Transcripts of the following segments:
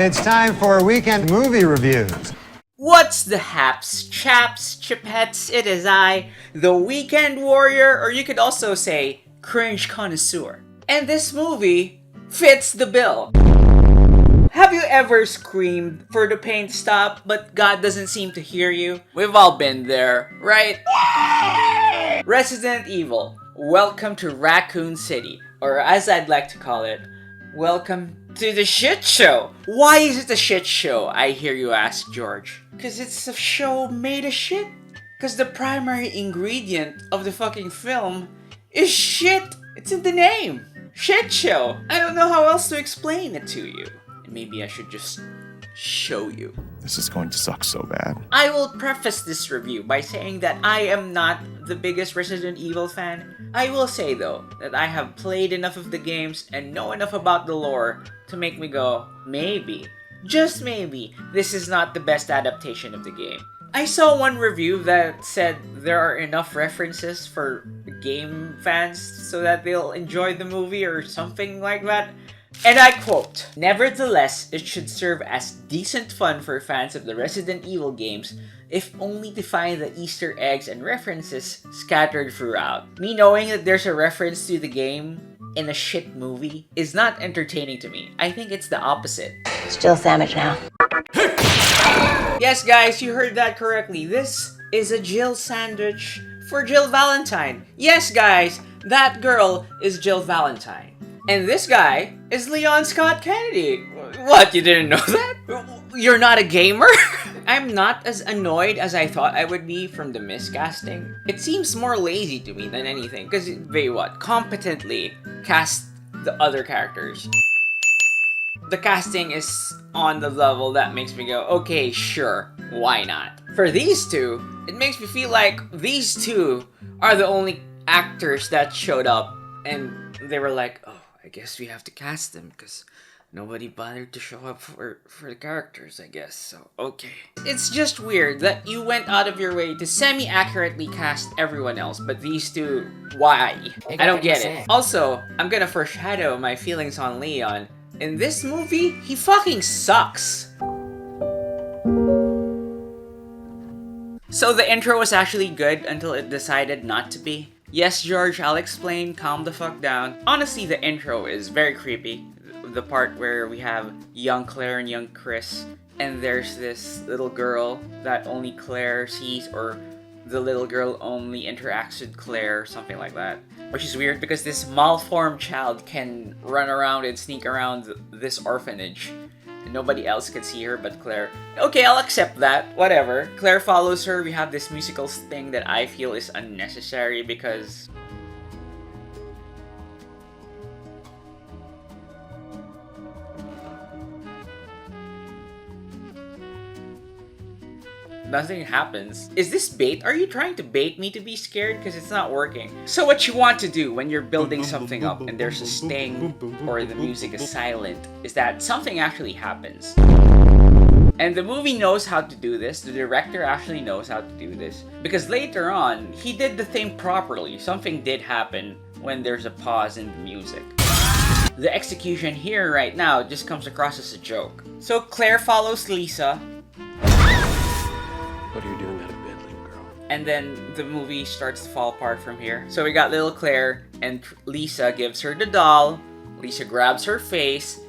It's time for weekend movie reviews. What's the haps, chaps, chipettes? It is I, the Weekend Warrior, or you could also say cringe connoisseur. And this movie fits the bill. Have you ever screamed for the pain to stop, but God doesn't seem to hear you? We've all been there, right? Resident Evil, welcome to Raccoon City, or as I'd like to call it, welcome to the shit show. Why is it a shit show, I hear you ask, George? Because it's a show made of shit. Because the primary ingredient of the fucking film is shit. It's in the name. Shit show. I don't know how else to explain it to you. And maybe I should just show you. This is going to suck so bad. I will preface this review by saying that I am not the biggest Resident Evil fan. I will say though, that I have played enough of the games and know enough about the lore to make me go, maybe, just maybe, this is not the best adaptation of the game. I saw one review that said there are enough references for game fans so that they'll enjoy the movie or something like that. And I quote, "Nevertheless, it should serve as decent fun for fans of the Resident Evil games, if only to find the Easter eggs and references scattered throughout. Me knowing that there's a reference to the game in a shit movie is not entertaining to me. I think it's the opposite." Still sandwich now. Yes guys, you heard that correctly. This is a Jill sandwich for Jill Valentine. Yes guys, that girl is Jill Valentine. And this guy is Leon Scott Kennedy. What, you didn't know that? You're not a gamer? I'm not as annoyed as I thought I would be from the miscasting. It seems more lazy to me than anything, because they competently cast the other characters. The casting is on the level that makes me go, okay, sure, why not? For these two, it makes me feel like these two are the only actors that showed up, and they were like, oh, I guess we have to cast them because nobody bothered to show up for the characters, I guess, so okay. It's just weird that you went out of your way to semi-accurately cast everyone else, but these two, why? I don't get it. Also, I'm gonna foreshadow my feelings on Leon. In this movie, he fucking sucks. So the intro was actually good until it decided not to be. Yes, George, I'll explain. Calm the fuck down. Honestly, the intro is very creepy. The part where we have young Claire and young Chris, and there's this little girl that only Claire sees, or the little girl only interacts with Claire, something like that. Which is weird because this malformed child can run around and sneak around this orphanage. And nobody else can see her but Claire. Okay, I'll accept that. Whatever. Claire follows her. We have this musical thing that I feel is unnecessary because... nothing happens. Is this bait? Are you trying to bait me to be scared? Because it's not working. So what you want to do when you're building something up and there's a sting or the music is silent is that something actually happens. And the movie knows how to do this. The director actually knows how to do this. Because later on, he did the thing properly. Something did happen when there's a pause in the music. The execution here right now just comes across as a joke. So Claire follows Lisa. What are you doing out of bed, little girl? And then the movie starts to fall apart from here. So we got little Claire, and Lisa gives her the doll. Lisa grabs her face.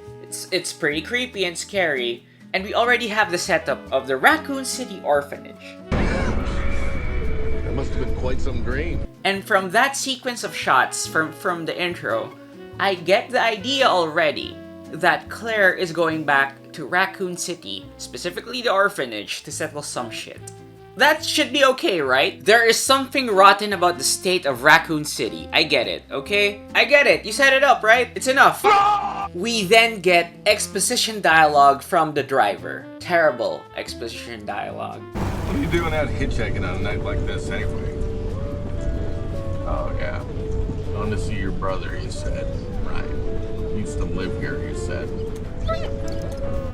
It's pretty creepy and scary. And we already have the setup of the Raccoon City orphanage. That must have been quite some dream. And from that sequence of shots from the intro, I get the idea already that Claire is going back to Raccoon City, specifically the orphanage, to settle some shit. That should be okay, right? There is something rotten about the state of Raccoon City. I get it, okay? I get it. You set it up, right? It's enough. We then get exposition dialogue from the driver. Terrible exposition dialogue. What are you doing out hitchhiking on a night like this, anyway? Oh, yeah. Going to see your brother, you said. Right. Used to live here, you said.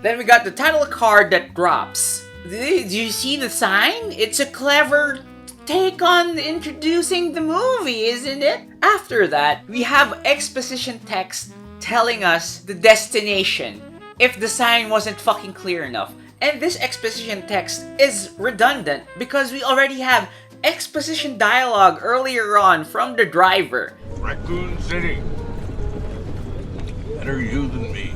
Then we got the title card that drops. Do you see the sign? It's a clever take on introducing the movie, isn't it? After that, we have exposition text telling us the destination if the sign wasn't fucking clear enough. And this exposition text is redundant because we already have exposition dialogue earlier on from the driver. Raccoon City. Better you than me.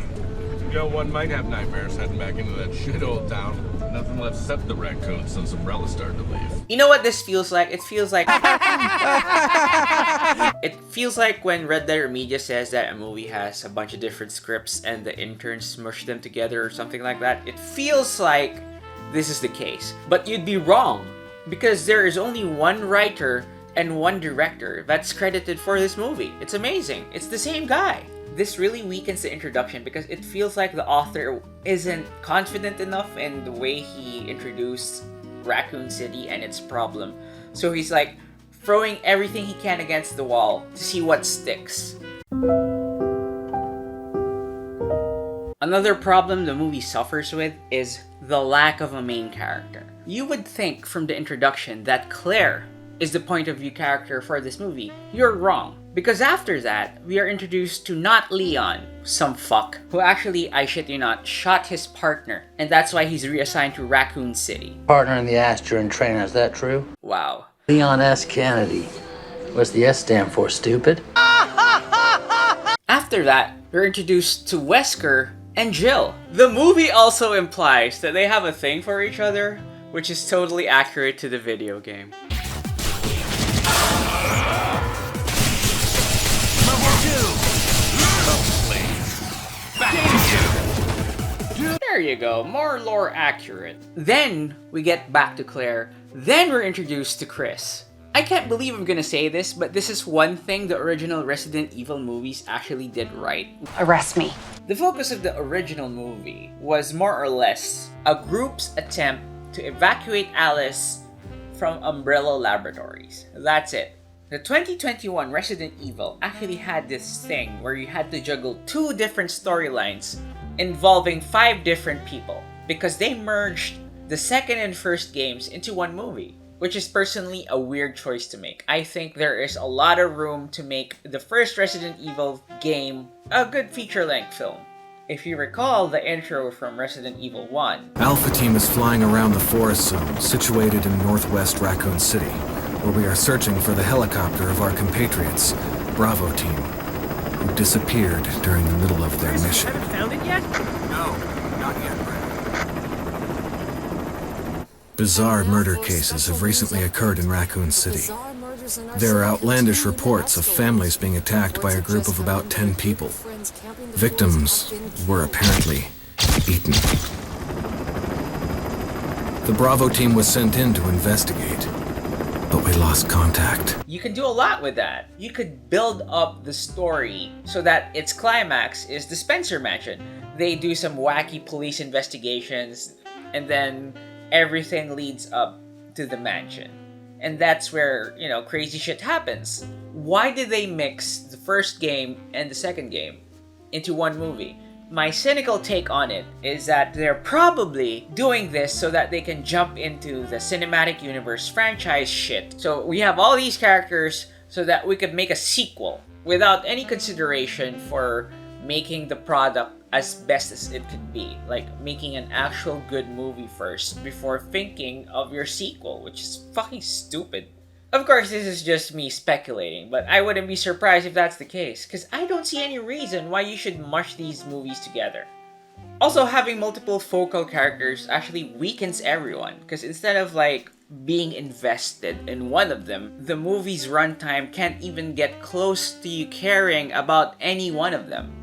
You know, one might have nightmares heading back into that shit old town. Nothing left except the raccoons since Umbrella started to leave. You know what this feels like? It feels like... It feels like when Red Letter Media says that a movie has a bunch of different scripts and the interns smush them together or something like that. It feels like this is the case. But you'd be wrong, because there is only one writer and one director that's credited for this movie. It's amazing. It's the same guy. This really weakens the introduction because it feels like the author isn't confident enough in the way he introduced Raccoon City and its problem. So he's like throwing everything he can against the wall to see what sticks. Another problem the movie suffers with is the lack of a main character. You would think from the introduction that Claire is the point of view character for this movie. You're wrong. Because after that, we are introduced to not Leon, some fuck, who actually, I shit you not, shot his partner. And that's why he's reassigned to Raccoon City. Partner in the ass during training, is that true? Wow. Leon S. Kennedy. What's the S stand for, stupid? After that, we're introduced to Wesker and Jill. The movie also implies that they have a thing for each other, which is totally accurate to the video game. There you go, more lore accurate. Then we get back to Claire, then we're introduced to Chris. I can't believe I'm gonna say this, but this is one thing the original Resident Evil movies actually did right. Arrest me. The focus of the original movie was more or less a group's attempt to evacuate Alice from Umbrella Laboratories. That's it. The 2021 Resident Evil actually had this thing where you had to juggle 2 different storylines involving 5 different people because they merged the second and first games into one movie, which is personally a weird choice to make. I think there is a lot of room to make the first Resident Evil game a good feature-length film. If you recall the intro from Resident Evil 1, Alpha Team is flying around the forest zone situated in northwest Raccoon City, where we are searching for the helicopter of our compatriots, Bravo Team, who disappeared during the middle of their mission. Haven't found it yet? No, not yet, Brad. Bizarre murder cases have recently occurred in Raccoon City. There are outlandish reports of families being attacked by a group of about 10 people. Victims were apparently eaten. The Bravo Team was sent in to investigate, but we lost contact. You can do a lot with that. You could build up the story so that its climax is the Spencer Mansion. They do some wacky police investigations, and then everything leads up to the mansion. And that's where, you know, crazy shit happens. Why did they mix the first game and the second game into one movie? My cynical take on it is that they're probably doing this so that they can jump into the cinematic universe franchise shit. So we have all these characters so that we could make a sequel without any consideration for making the product as best as it could be. Like making an actual good movie first before thinking of your sequel, which is fucking stupid. Of course, this is just me speculating, but I wouldn't be surprised if that's the case, because I don't see any reason why you should mush these movies together. Also, having multiple focal characters actually weakens everyone, because instead of like being invested in one of them, the movie's runtime can't even get close to you caring about any one of them,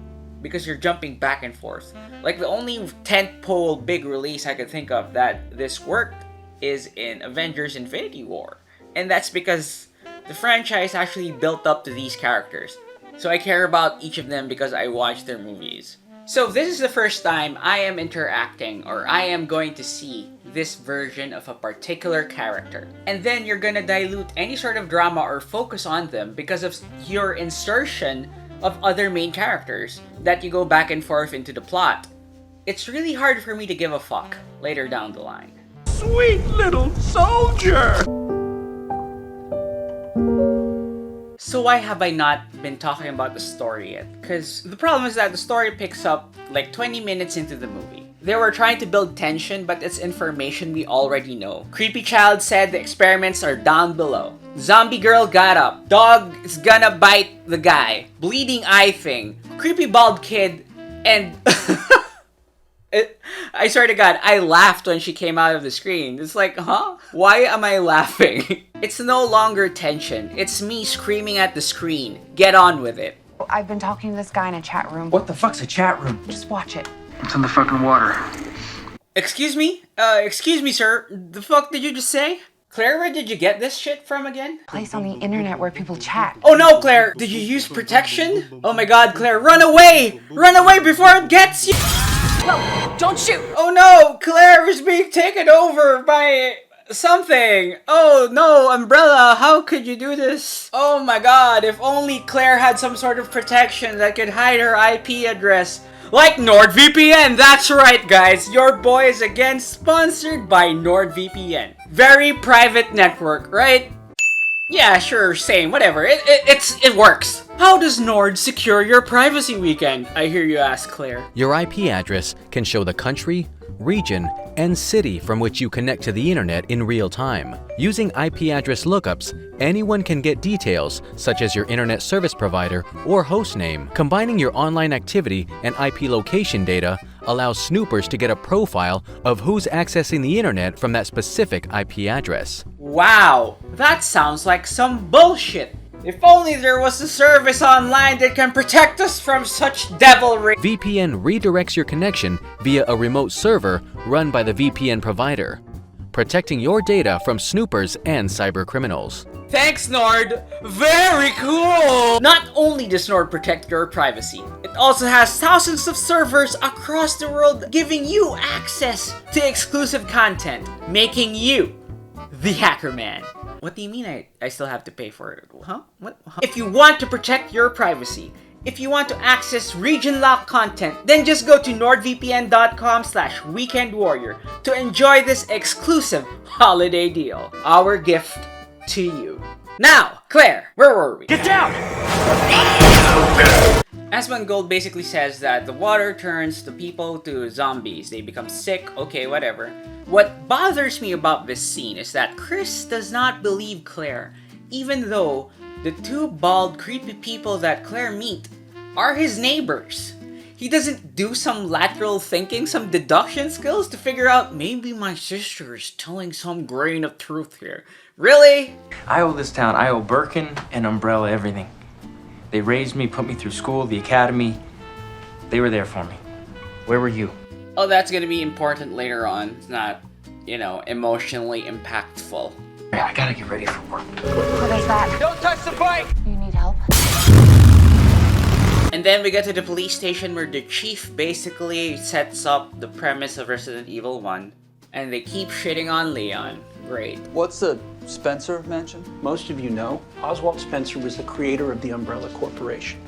because you're jumping back and forth. Like the only tentpole big release I could think of that this worked is in Avengers Infinity War. And that's because the franchise actually built up to these characters. So I care about each of them because I watch their movies. So this is the first time I am interacting or I am going to see this version of a particular character. And then you're gonna dilute any sort of drama or focus on them because of your insertion of other main characters that you go back and forth into the plot. It's really hard for me to give a fuck later down the line. Sweet little soldier! So why have I not been talking about the story yet? Because the problem is that the story picks up like 20 minutes into the movie. They were trying to build tension, but it's information we already know. Creepy child said the experiments are down below. Zombie girl got up. Dog is gonna bite the guy. Bleeding eye thing. Creepy bald kid. And... I swear to God, I laughed when she came out of the screen. It's like, huh? Why am I laughing? It's no longer tension. It's me screaming at the screen. Get on with it. I've been talking to this guy in a chat room. What the fuck's a chat room? Just watch it. It's in the fucking water. Excuse me? Excuse me, sir. The fuck did you just say? Claire, where did you get this shit from again? Place on the internet where people chat. Oh no, Claire! Did you use protection? Oh my god, Claire, run away! Run away before it gets you! No, don't shoot! Oh no! Claire is being taken over by something! Oh no, Umbrella, how could you do this? Oh my god, if only Claire had some sort of protection that could hide her IP address. Like NordVPN! That's right, guys! Your boy is again sponsored by NordVPN. Very private network, right? Yeah, sure, same, whatever. It works. How does Nord secure your privacy weekend? I hear you ask, Claire. Your IP address can show the country, region, and city from which you connect to the internet in real time. Using IP address lookups, anyone can get details such as your internet service provider or host name. Combining your online activity and IP location data allows snoopers to get a profile of who's accessing the internet from that specific IP address. Wow, that sounds like some bullshit. If only there was a service online that can protect us from such devilry. VPN redirects your connection via a remote server run by the VPN provider, protecting your data from snoopers and cybercriminals. Thanks, Nord! Very cool! Not only does Nord protect your privacy, it also has thousands of servers across the world giving you access to exclusive content, making you the hacker man. What do you mean I still have to pay for it? Huh? What? Huh? If you want to protect your privacy, if you want to access region-locked content, then just go to nordvpn.com/weekendwarrior to enjoy this exclusive holiday deal. Our gift to you. Now, Claire, where were we? Get down! Asmongold basically says that the water turns the people to zombies. They become sick, okay, whatever. What bothers me about this scene is that Chris does not believe Claire, even though the two bald, creepy people that Claire meet are his neighbors. He doesn't do some lateral thinking, some deduction skills to figure out maybe my sister is telling some grain of truth here. Really? I owe this town. I owe Birkin and Umbrella everything. They raised me, put me through school, the academy. They were there for me. Where were you? Oh, that's gonna be important later on. It's not, you know, emotionally impactful. Yeah, I gotta get ready for work. What is that? Don't touch the bike! You need help? And then we get to the police station where the chief basically sets up the premise of Resident Evil 1. And they keep shitting on Leon. Great. What's the Spencer mansion? Most of you know, Oswald Spencer was the creator of the Umbrella Corporation.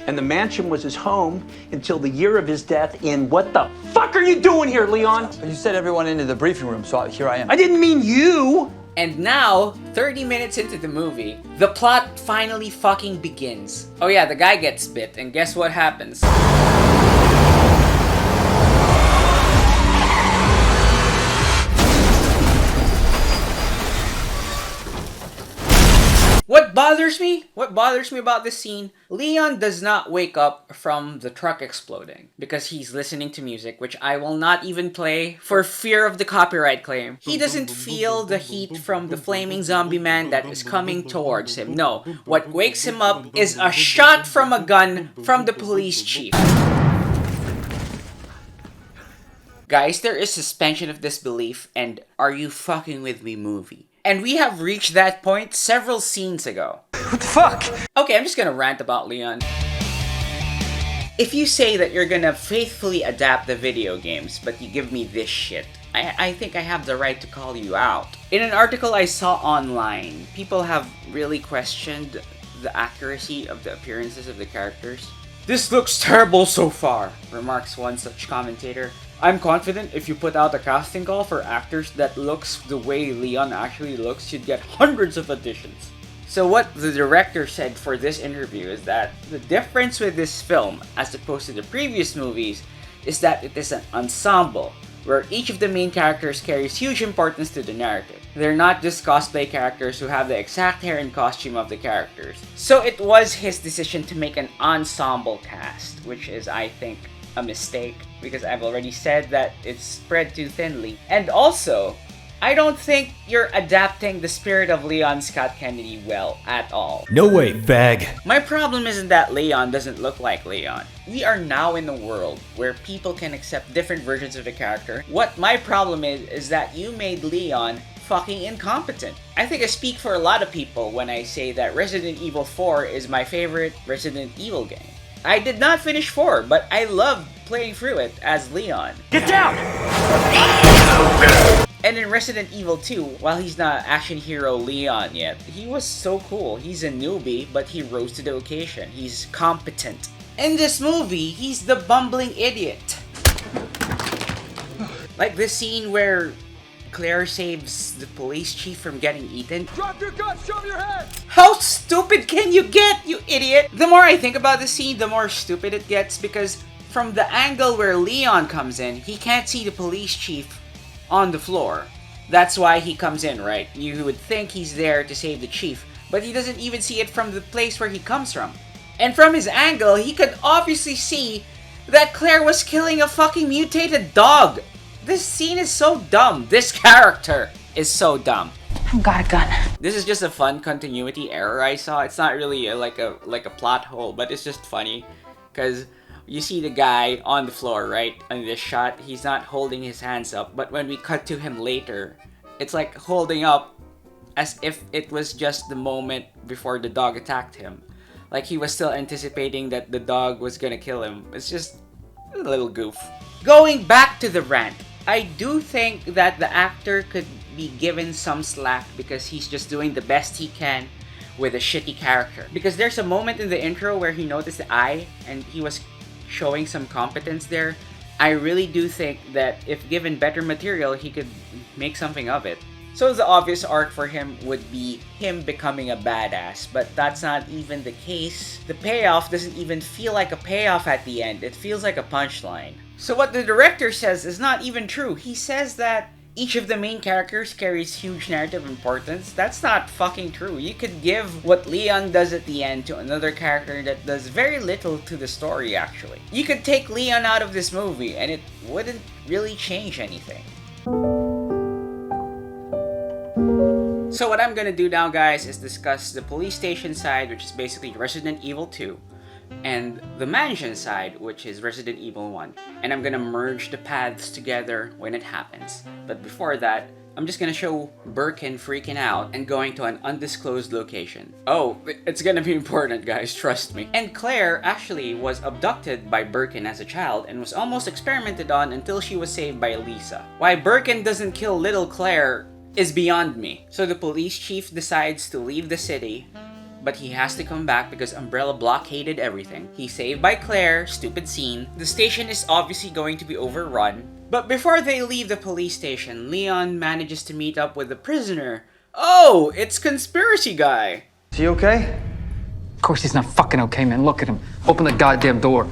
And the mansion was his home until the year of his death in... What the fuck are you doing here, Leon? You said everyone into the briefing room, so here I am. I didn't mean you! And now, 30 minutes into the movie, the plot finally fucking begins. Oh yeah, the guy gets bit, and guess what happens? What bothers me? What bothers me about this scene? Leon does not wake up from the truck exploding because he's listening to music, which I will not even play for fear of the copyright claim. He doesn't feel the heat from the flaming zombie man that is coming towards him. No, what wakes him up is a shot from a gun from the police chief. Guys, there is suspension of disbelief and are you fucking with me movie. And we have reached that point several scenes ago. What the fuck? Okay, I'm just gonna rant about Leon. If you say that you're gonna faithfully adapt the video games, but you give me this shit, I think I have the right to call you out. In an article I saw online, people have really questioned the accuracy of the appearances of the characters. This looks terrible so far, remarks one such commentator. I'm confident if you put out a casting call for actors that looks the way Leon actually looks, you'd get hundreds of auditions. So what the director said for this interview is that the difference with this film, as opposed to the previous movies, is that it is an ensemble, where each of the main characters carries huge importance to the narrative. They're not just cosplay characters who have the exact hair and costume of the characters. So it was his decision to make an ensemble cast, which is, I think, a mistake, because I've already said that it's spread too thinly. And also, I don't think you're adapting the spirit of Leon Scott Kennedy well at all. No way, fag. My problem isn't that Leon doesn't look like Leon. We are now in a world where people can accept different versions of the character. What my problem is that you made Leon fucking incompetent. I think I speak for a lot of people when I say that Resident Evil 4 is my favorite Resident Evil game. I did not finish 4, but I loved playing through it as Leon. Get down! And in Resident Evil 2, while he's not action hero Leon yet, he was so cool. He's a newbie, but he rose to the occasion. He's competent. In this movie, he's the bumbling idiot. Like this scene where Claire saves the police chief from getting eaten. Drop your gun, show me your head! How stupid can you get, you idiot? The more I think about the scene, the more stupid it gets, because from the angle where Leon comes in, he can't see the police chief on the floor. That's why he comes in, right? You would think he's there to save the chief, but he doesn't even see it from the place where he comes from. And from his angle, he could obviously see that Claire was killing a fucking mutated dog. This scene is so dumb. This character is so dumb. I've got a gun. This is just a fun continuity error I saw. It's not really like a plot hole, but it's just funny because you see the guy on the floor, right? In this shot, he's not holding his hands up, but when we cut to him later, it's like holding up as if it was just the moment before the dog attacked him. Like he was still anticipating that the dog was gonna kill him. It's just a little goof. Going back to the rant, I do think that the actor could be given some slack because he's just doing the best he can with a shitty character. Because there's a moment in the intro where he noticed the eye and he was showing some competence there. I really do think that if given better material, he could make something of it. So the obvious arc for him would be him becoming a badass, but that's not even the case. The payoff doesn't even feel like a payoff at the end, it feels like a punchline. So what the director says is not even true. He says that each of the main characters carries huge narrative importance. That's not fucking true. You could give what Leon does at the end to another character that does very little to the story, actually. You could take Leon out of this movie and it wouldn't really change anything. So what I'm gonna do now, guys, is discuss the police station side, which is basically Resident Evil 2, and the mansion side, which is Resident Evil 1. And I'm gonna merge the paths together when it happens. But before that, I'm just gonna show Birkin freaking out and going to an undisclosed location. Oh, it's gonna be important, guys, trust me. And Claire actually was abducted by Birkin as a child and was almost experimented on until she was saved by Lisa. Why Birkin doesn't kill little Claire is beyond me. So the police chief decides to leave the city, but he has to come back because Umbrella blockaded everything. He's saved by Claire, stupid scene. The station is obviously going to be overrun. But before they leave the police station, Leon manages to meet up with the prisoner. Oh, it's Conspiracy Guy. Is he okay? Of course he's not fucking okay, man. Look at him. Open the goddamn door.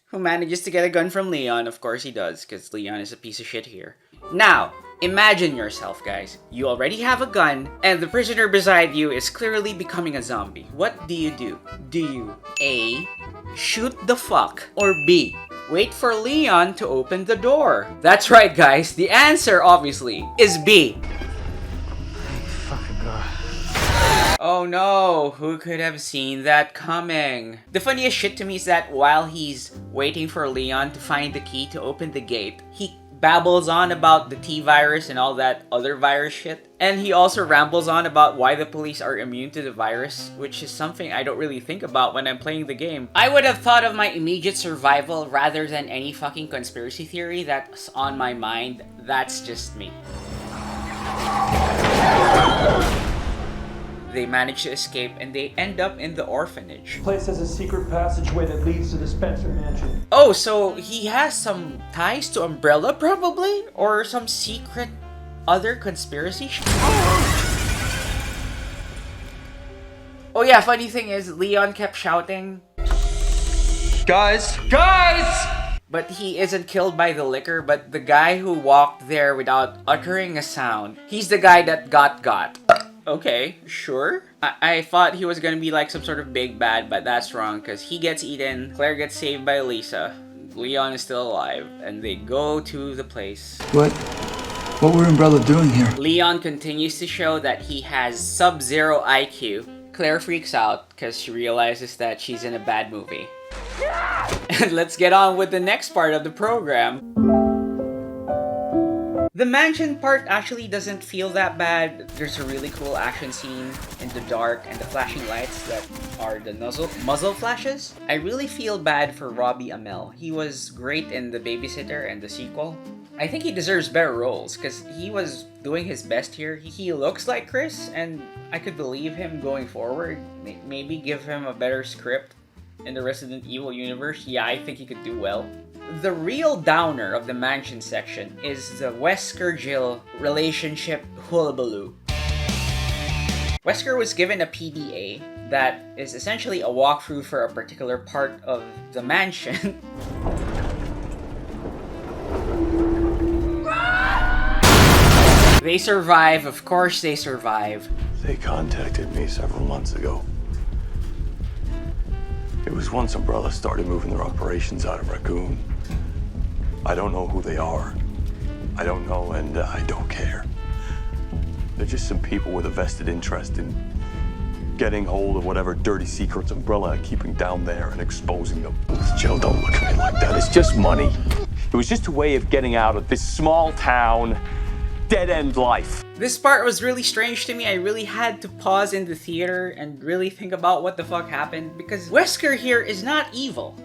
Who manages to get a gun from Leon. Of course he does, because Leon is a piece of shit here. Now, imagine yourself, guys. You already have a gun, and the prisoner beside you is clearly becoming a zombie. What do? Do you A, shoot the fuck, or B, wait for Leon to open the door? That's right, guys. The answer, obviously, is B. Thank fucking God. Oh no, who could have seen that coming? The funniest shit to me is that while he's waiting for Leon to find the key to open the gate, he babbles on about the T-virus and all that other virus shit. And he also rambles on about why the police are immune to the virus, which is something I don't really think about when I'm playing the game. I would have thought of my immediate survival rather than any fucking conspiracy theory that's on my mind. That's just me. They manage to escape and they end up in the orphanage. The place has a secret passageway that leads to the Spencer mansion. Oh, so he has some ties to Umbrella probably? Or some secret other conspiracy shit? Oh yeah, funny thing is, Leon kept shouting. Guys! Guys! But he isn't killed by the liquor, but the guy who walked there without uttering a sound, he's the guy that got. Okay, sure. I thought he was gonna be like some sort of big bad, but that's wrong, because he gets eaten, Claire gets saved by Lisa, Leon is still alive, and they go to the place. What were Umbrella doing here? Leon continues to show that he has sub-zero IQ. Claire freaks out because she realizes that she's in a bad movie. And let's get on with the next part of the program. The mansion part actually doesn't feel that bad. There's a really cool action scene in the dark and the flashing lights that are the muzzle flashes. I really feel bad for Robbie Amell. He was great in The Babysitter and the sequel. I think he deserves better roles because he was doing his best here. He looks like Chris and I could believe him going forward. Maybe give him a better script in the Resident Evil universe. Yeah, I think he could do well. The real downer of the mansion section is the Wesker-Jill relationship hullabaloo. Wesker was given a PDA that is essentially a walkthrough for a particular part of the mansion. They survive, of course they survive. They contacted me several months ago. It was once Umbrella started moving their operations out of Raccoon. I don't know who they are. I don't know, and I don't care. They're just some people with a vested interest in getting hold of whatever dirty secrets Umbrella are keeping down there and exposing them. Jill, don't look at me like that. It's just money. It was just a way of getting out of this small town, dead-end life. This part was really strange to me. I really had to pause in the theater and really think about what the fuck happened because Wesker here is not evil.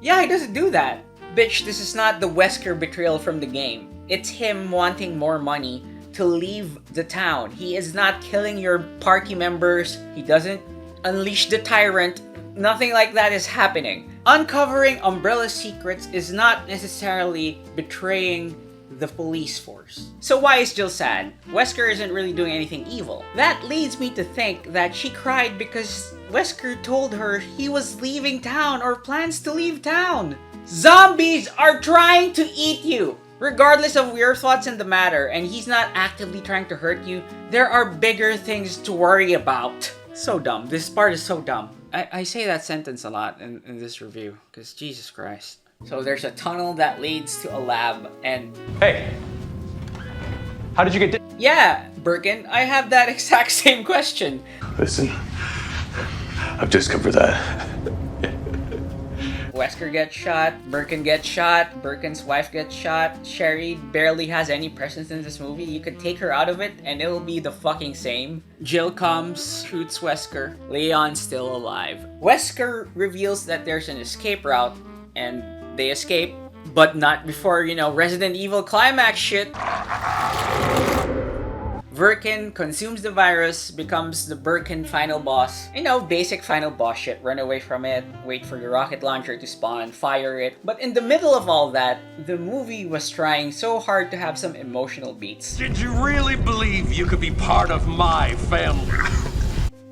Yeah, he doesn't do that. Bitch, this is not the Wesker betrayal from the game. It's him wanting more money to leave the town. He is not killing your party members. He doesn't unleash the tyrant. Nothing like that is happening. Uncovering Umbrella's secrets is not necessarily betraying the police force. So why is Jill sad? Wesker isn't really doing anything evil. That leads me to think that she cried because Wesker told her he was leaving town or plans to leave town. Zombies are trying to eat you! Regardless of your thoughts in the matter, and he's not actively trying to hurt you, there are bigger things to worry about. So dumb. This part is so dumb. I say that sentence a lot in this review, because Jesus Christ. So there's a tunnel that leads to a lab, and... Hey! How did you get... Yeah, Birkin, I have that exact same question. Listen, I've just come for that. Wesker gets shot, Birkin gets shot, Birkin's wife gets shot, Sherry barely has any presence in this movie. You could take her out of it and it'll be the fucking same. Jill comes, shoots Wesker, Leon's still alive. Wesker reveals that there's an escape route and they escape, but not before, you know, Resident Evil climax shit. Birkin consumes the virus, becomes the Birkin final boss. You know, basic final boss shit. Run away from it, wait for your rocket launcher to spawn, fire it. But in the middle of all that, the movie was trying so hard to have some emotional beats. Did you really believe you could be part of my family?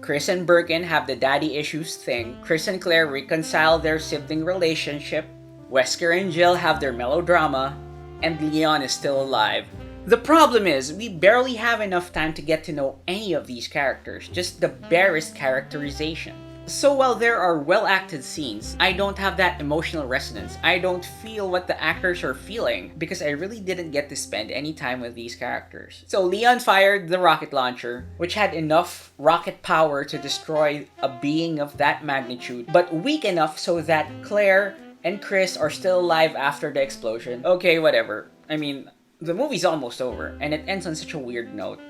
Chris and Birkin have the daddy issues thing. Chris and Claire reconcile their sibling relationship. Wesker and Jill have their melodrama. And Leon is still alive. The problem is, we barely have enough time to get to know any of these characters, just the barest characterization. So while there are well-acted scenes, I don't have that emotional resonance. I don't feel what the actors are feeling because I really didn't get to spend any time with these characters. So Leon fired the rocket launcher, which had enough rocket power to destroy a being of that magnitude, but weak enough so that Claire and Chris are still alive after the explosion. Okay, whatever. I mean, the movie's almost over, and it ends on such a weird note.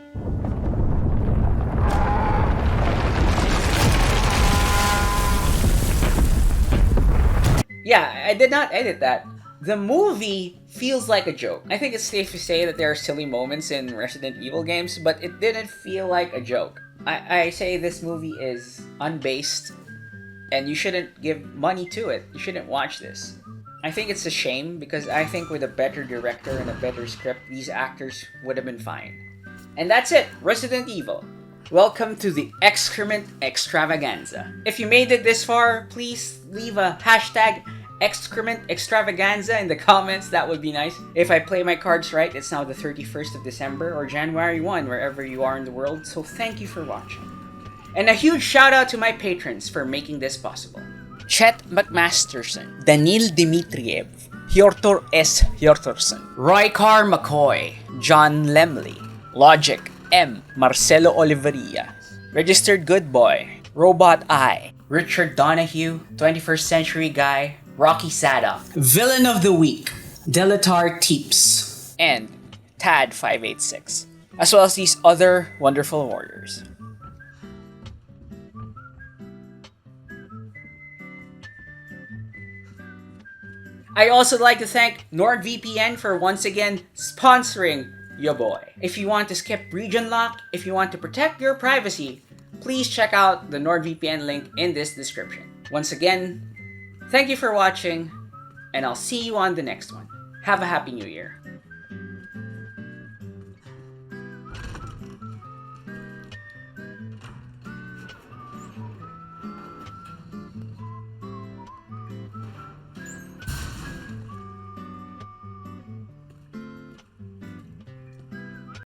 Yeah, I did not edit that. The movie feels like a joke. I think it's safe to say that there are silly moments in Resident Evil games, but it didn't feel like a joke. I say this movie is unbased, and you shouldn't give money to it. You shouldn't watch this. I think it's a shame because I think with a better director and a better script, these actors would have been fine. And that's it, Resident Evil. Welcome to the Excrement Extravaganza. If you made it this far, please leave a hashtag Excrement Extravaganza in the comments. That would be nice. If I play my cards right, it's now the 31st of December or January 1, wherever you are in the world. So thank you for watching. And a huge shout out to my patrons for making this possible. Chet McMasterson, Danil Dmitriev, Hjortor S. Hjortorson, Roykar McCoy, John Lemley, Logic M. Marcelo Oliveria, Registered Good Boy, Robot I, Richard Donahue, 21st Century Guy, Rocky Sadoff, Villain of the Week, Delatar Teeps, and Tad586, as well as these other wonderful warriors. I also like to thank NordVPN for once again sponsoring your boy. If you want to skip region lock, if you want to protect your privacy, please check out the NordVPN link in this description. Once again, thank you for watching, and I'll see you on the next one. Have a happy new year.